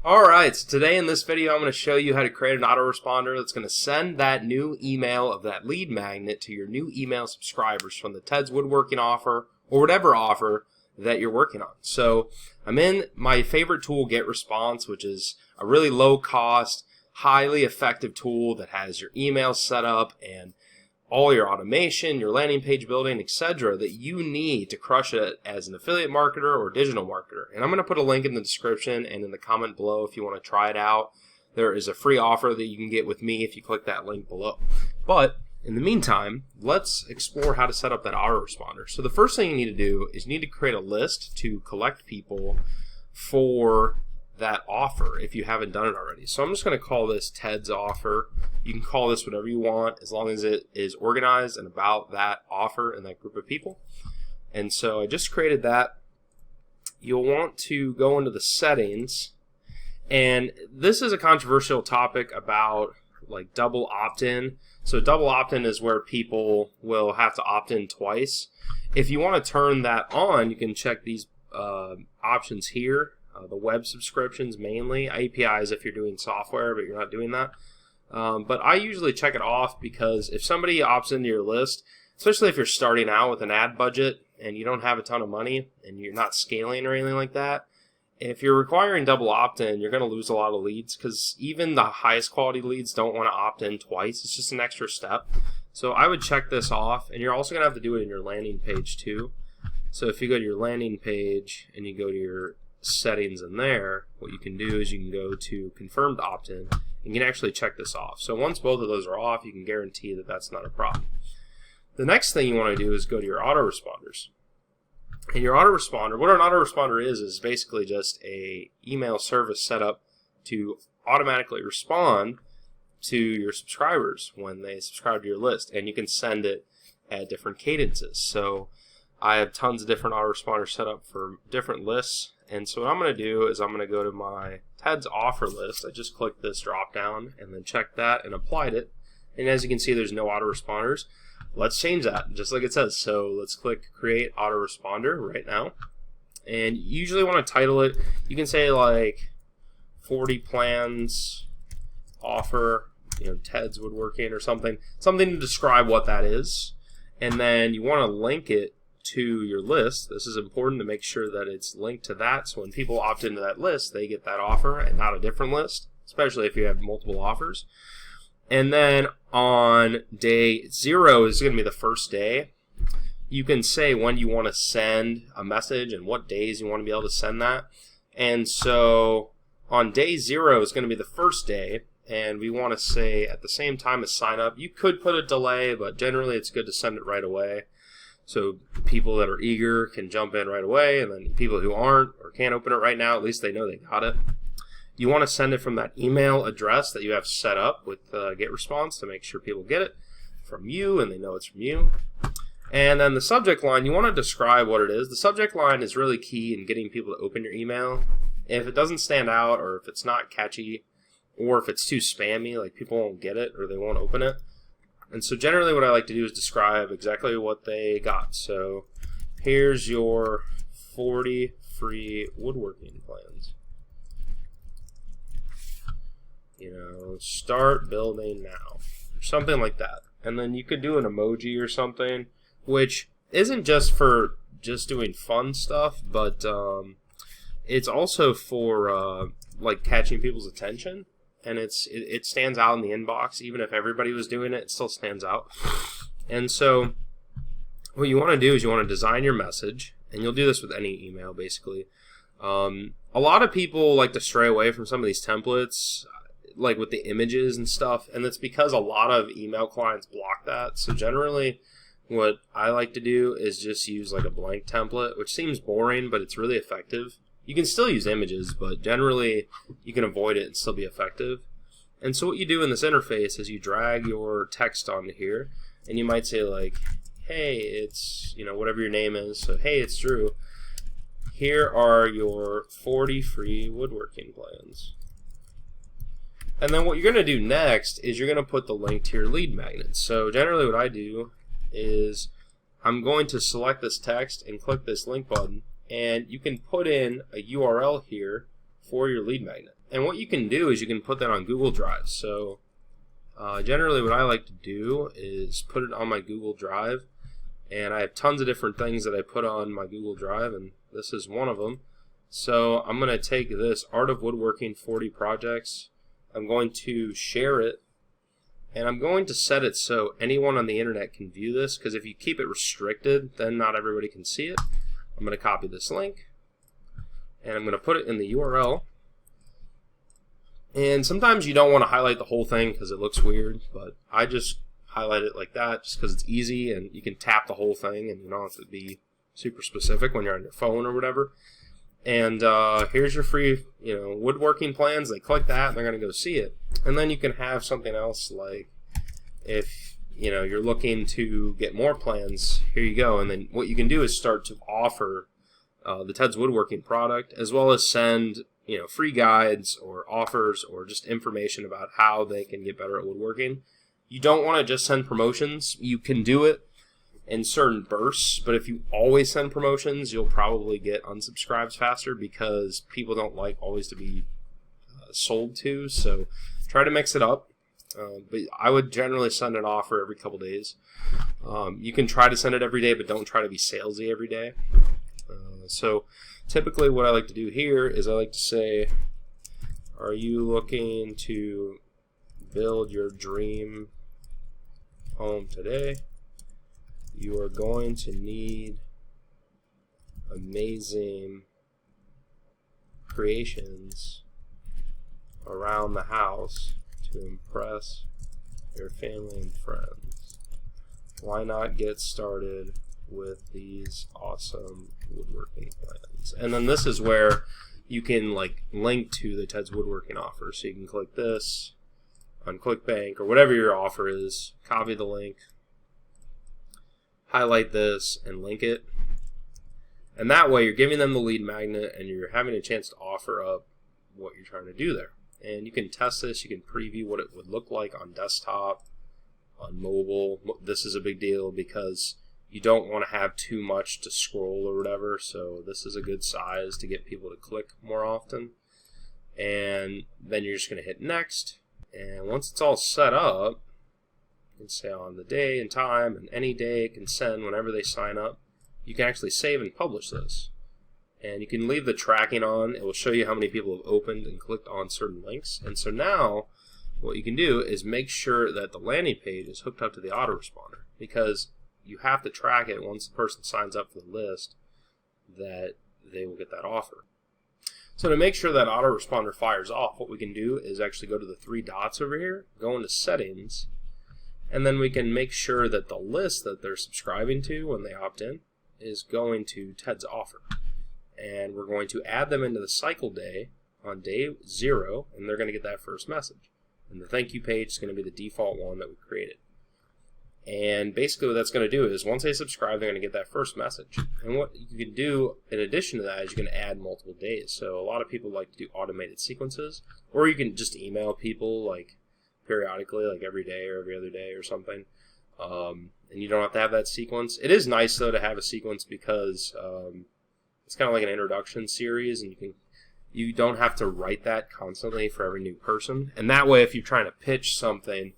Alright, so today in this video I'm going to show you how to create an autoresponder that's going to send that new email of that lead magnet to your new email subscribers from the Ted's Woodworking offer or whatever offer that you're working on. So I'm in my favorite tool, GetResponse, which is a really low cost, highly effective tool that has your email set up and all your automation, your landing page building, etc. that you need to crush it as an affiliate marketer or digital marketer. And I'm going to put a link in the description and in the comment below if you want to try it out. There is a free offer that you can get with me if you click that link below. But in the meantime, let's explore how to set up that autoresponder. So the first thing you need to do is you need to create a list to collect people for that offer if you haven't done it already. So I'm just going to call this Ted's offer. You can call this whatever you want as long as it is organized and about that offer and that group of people. And so I just created that. You'll want to go into the settings, and this is a controversial topic about like double opt-in. So double opt-in is where people will have to opt in twice. If you want to turn that on, you can check these options here. The web subscriptions mainly, APIs if you're doing software but you're not doing that. But I usually check it off because if somebody opts into your list, especially if you're starting out with an ad budget and you don't have a ton of money and you're not scaling or anything like that, if you're requiring double opt-in, you're going to lose a lot of leads because even the highest quality leads don't want to opt in twice. It's just an extra step. So I would check this off, and you're also going to have to do it in your landing page too. So if you go to your landing page and you go to your settings in there, what you can do is you can go to confirmed opt-in and you can actually check this off. So once both of those are off, you can guarantee that that's not a problem. The next thing you want to do is go to your autoresponders. And your autoresponder, what an autoresponder is basically just a email service set up to automatically respond to your subscribers when they subscribe to your list, and you can send it at different cadences. So I have tons of different autoresponders set up for different lists. And so what I'm going to do is I'm going to go to my Ted's offer list. I just clicked this drop down and then checked that and applied it. And as you can see, there's no autoresponders. Let's change that, just like it says. So let's click create autoresponder right now. And you usually want to title it. You can say like 40 plans offer, Ted's Woodworking or something to describe what that is. And then you want to link it to your list. This is important to make sure that it's linked to that, so when people opt into that list, they get that offer and not a different list, especially if you have multiple offers. And then on day 0 is going to be the first day. You can say when you want to send a message and what days you want to be able to send that. And so on day 0 is going to be the first day, and we want to say at the same time as sign up. You could put a delay, but generally it's good to send it right away. So people that are eager can jump in right away, and then people who aren't or can't open it right now, at least they know they got it. You want to send it from that email address that you have set up with GetResponse to make sure people get it from you and they know it's from you. And then the subject line, you want to describe what it is. The subject line is really key in getting people to open your email. If it doesn't stand out, or if it's not catchy, or if it's too spammy, like people won't get it or they won't open it. And so generally what I like to do is describe exactly what they got. So here's your 40 free woodworking plans. Start building now. Or something like that. And then you could do an emoji or something, which isn't just for just doing fun stuff, but it's also for like catching people's attention. And it stands out in the inbox. Even if everybody was doing it, it still stands out. And so what you want to do is you want to design your message, and you'll do this with any email basically. A lot of people like to stray away from some of these templates, like with the images and stuff, and it's because a lot of email clients block that. So generally what I like to do is just use like a blank template, which seems boring, but it's really effective. You can still use images, but generally you can avoid it and still be effective. And so what you do in this interface is you drag your text onto here, and you might say like, hey, it's, whatever your name is. So, hey, it's Drew. Here are your 40 free woodworking plans. And then what you're going to do next is you're going to put the link to your lead magnet. So generally what I do is I'm going to select this text and click this link button, and you can put in a URL here for your lead magnet. And what you can do is you can put that on Google Drive. So generally what I like to do is put it on my Google Drive, and I have tons of different things that I put on my Google Drive, and this is one of them. So I'm going to take this Art of Woodworking 40 projects, I'm going to share it, and I'm going to set it so anyone on the internet can view this, because if you keep it restricted, then not everybody can see it. I'm going to copy this link, and I'm going to put it in the URL. And sometimes you don't want to highlight the whole thing because it looks weird, but I just highlight it like that just because it's easy, and you can tap the whole thing, and you don't have to be super specific when you're on your phone or whatever. And here's your free, woodworking plans. They click that, and they're going to go see it. And then you can have something else like if you're looking to get more plans, here you go. And then what you can do is start to offer the Ted's Woodworking product, as well as send free guides or offers or just information about how they can get better at woodworking. You don't want to just send promotions. You can do it in certain bursts, but if you always send promotions, you'll probably get unsubscribes faster because people don't like always to be sold to. So try to mix it up. But I would generally send an offer every couple days. You can try to send it every day, but don't try to be salesy every day. So typically what I like to do here is I like to say, are you looking to build your dream home today? You are going to need amazing creations around the house to impress your family and friends. Why not get started with these awesome woodworking plans? And then this is where you can link to the Ted's Woodworking offer. So you can click this on ClickBank or whatever your offer is, copy the link, highlight this, and link it. And that way you're giving them the lead magnet and you're having a chance to offer up what you're trying to do there. And you can test this, you can preview what it would look like on desktop, on mobile. This is a big deal because you don't want to have too much to scroll or whatever, so this is a good size to get people to click more often. And then you're just going to hit next, and once it's all set up, you can say on the day and time, and any day it can send whenever they sign up. You can actually save and publish this. And you can leave the tracking on. It will show you how many people have opened and clicked on certain links. And so now what you can do is make sure that the landing page is hooked up to the autoresponder, because you have to track it once the person signs up for the list that they will get that offer. So to make sure that autoresponder fires off, what we can do is actually go to the three dots over here, go into settings, and then we can make sure that the list that they're subscribing to when they opt in is going to Ted's offer. And we're going to add them into the cycle day on day 0, and they're going to get that first message. And the thank you page is going to be the default one that we created. And basically what that's going to do is once they subscribe, they're going to get that first message. And what you can do in addition to that is you can add multiple days. So a lot of people like to do automated sequences, or you can just email people periodically, every day or every other day or something. And you don't have to have that sequence. It is nice though to have a sequence because it's kind of like an introduction series, and you don't have to write that constantly for every new person. And that way, if you're trying to pitch something,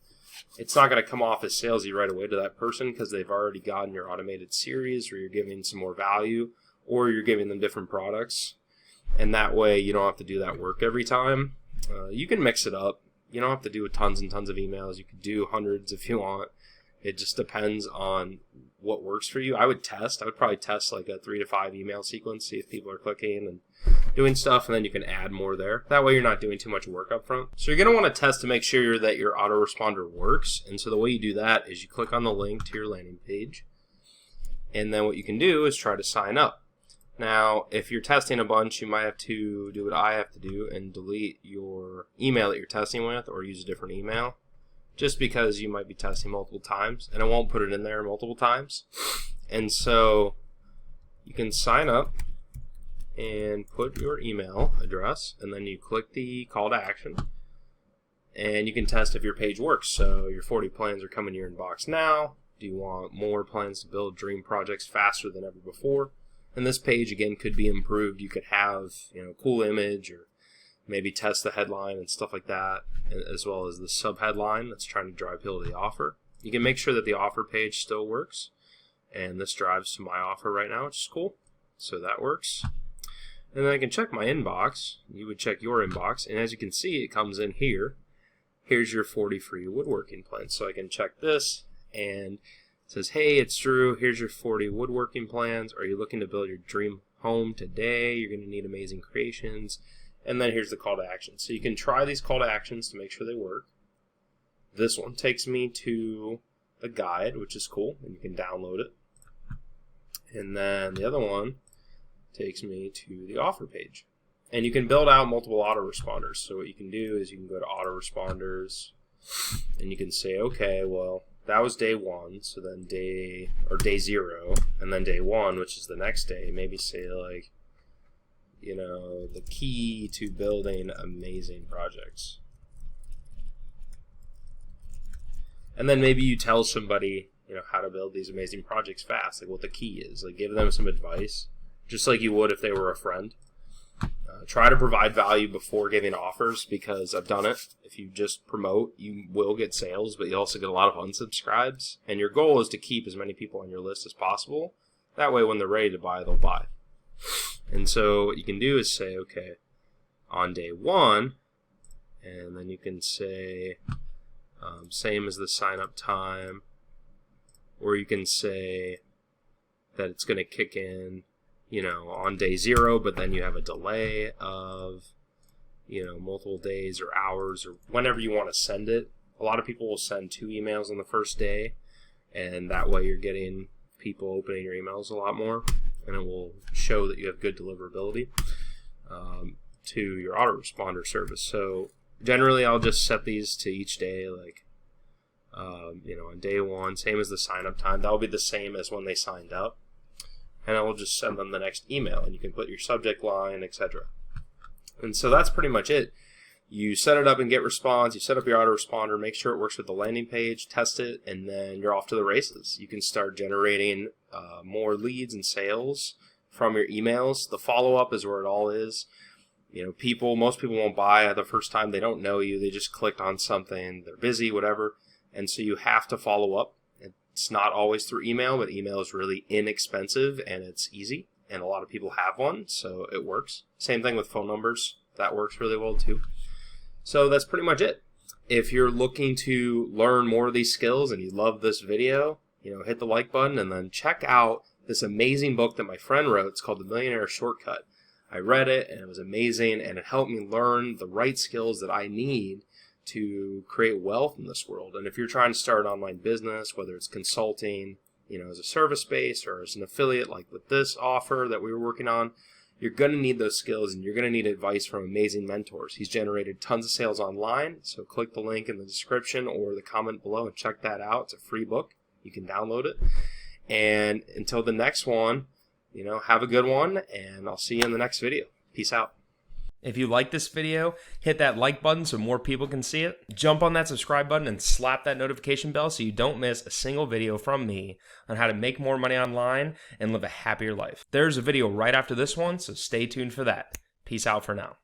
it's not going to come off as salesy right away to that person because they've already gotten your automated series, or you're giving some more value, or you're giving them different products. And that way, you don't have to do that work every time. You can mix it up. You don't have to do tons and tons of emails. You could do hundreds if you want. It just depends on what works for you. I would probably test a 3 to 5 email sequence, see if people are clicking and doing stuff, and then you can add more there. That way you're not doing too much work up front. So you're going to want to test to make sure that your autoresponder works. And so the way you do that is you click on the link to your landing page, and then what you can do is try to sign up. Now, if you're testing a bunch, you might have to do what I have to do and delete your email that you're testing with, or use a different email, just because you might be testing multiple times, and it won't put it in there multiple times. And so you can sign up and put your email address, and then you click the call to action, and you can test if your page works. So your 40 plans are coming to your inbox now. Do you want more plans to build dream projects faster than ever before? And this page again could be improved. You could have a cool image, or maybe test the headline and stuff like that, as well as the sub-headline that's trying to drive people to the offer. You can make sure that the offer page still works, and this drives to my offer right now, which is cool. So that works. And then I can check my inbox. You would check your inbox, and as you can see, it comes in here. Here's your 40 free woodworking plans. So I can check this, and it says, hey, it's Drew. Here's your 40 woodworking plans. Are you looking to build your dream home today? You're going to need amazing creations. And then here's the call to action. So you can try these call to actions to make sure they work. This one takes me to the guide, which is cool, and you can download it. And then the other one takes me to the offer page. And you can build out multiple autoresponders. So what you can do is you can go to autoresponders, and you can say, okay, well, that was day 1, so then day 0, and then day 1, which is the next day. Maybe say like, you know, the key to building amazing projects. And then maybe you tell somebody, you know, how to build these amazing projects fast, like what the key is. Like give them some advice, just like you would if they were a friend. Try to provide value before giving offers, because I've done it. If you just promote, you will get sales, but you also get a lot of unsubscribes. And your goal is to keep as many people on your list as possible. That way when they're ready to buy, they'll buy. And so what you can do is say, okay, on day 1, and then you can say same as the sign up time, or you can say that it's going to kick in, you know, on day 0, but then you have a delay of, you know, multiple days or hours or whenever you want to send it. A lot of people will send 2 emails on the first day, and that way you're getting people opening your emails a lot more, and it will show that you have good deliverability to your autoresponder service. So generally I'll just set these to each day, like, you know, on day 1, same as the sign up time. That'll be the same as when they signed up. And I will just send them the next email, and you can put your subject line, etc. And so that's pretty much it. You set it up in GetResponse, you set up your autoresponder, make sure it works with the landing page, test it, and then you're off to the races. You can start generating more leads and sales from your emails. The follow-up is where it all is. You know, most people won't buy the first time. They don't know you. They just clicked on something. They're busy, whatever. And so you have to follow up. It's not always through email, but email is really inexpensive and it's easy, and a lot of people have one, so it works. Same thing with phone numbers. That works really well too. So that's pretty much it. If you're looking to learn more of these skills and you love this video, you know, hit the like button, and then check out this amazing book that my friend wrote. It's called The Millionaire Shortcut. I read it and it was amazing, and it helped me learn the right skills that I need to create wealth in this world. And if you're trying to start an online business, whether it's consulting, you know, as a service base or as an affiliate, like with this offer that we were working on, you're going to need those skills, and you're going to need advice from amazing mentors. He's generated tons of sales online, so click the link in the description or the comment below and check that out. It's a free book. You can download it. And until the next one, you know, have a good one, and I'll see you in the next video. Peace out. If you like this video, hit that like button so more people can see it. Jump on that subscribe button and slap that notification bell so you don't miss a single video from me on how to make more money online and live a happier life. There's a video right after this one, so stay tuned for that. Peace out for now.